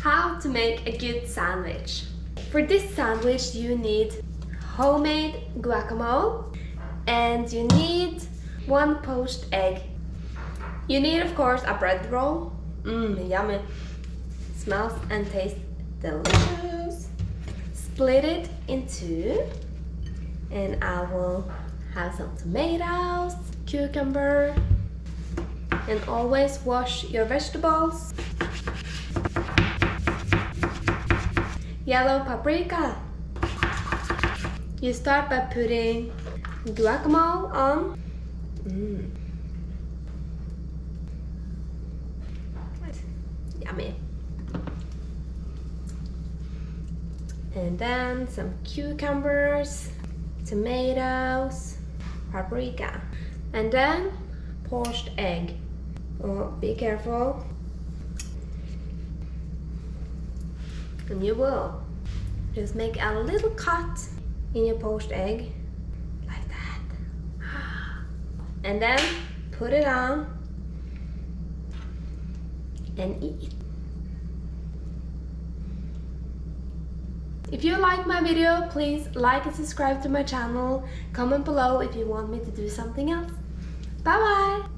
How to make a good sandwich. For this sandwich you need homemade guacamole and you need 1 poached egg. You need of course a bread roll. Yummy. Smells and tastes delicious. Split it in 2 and I will have some tomatoes, cucumber, and always wash your vegetables. Yellow paprika. You start by putting guacamole on. Yummy. And then some cucumbers, tomatoes, paprika, and then poached egg. Oh, be careful. And you will just make a little cut in your poached egg like that, and then put it on and eat. If you like my video, please like and subscribe to my channel. Comment below if you want me to do something else. Bye bye!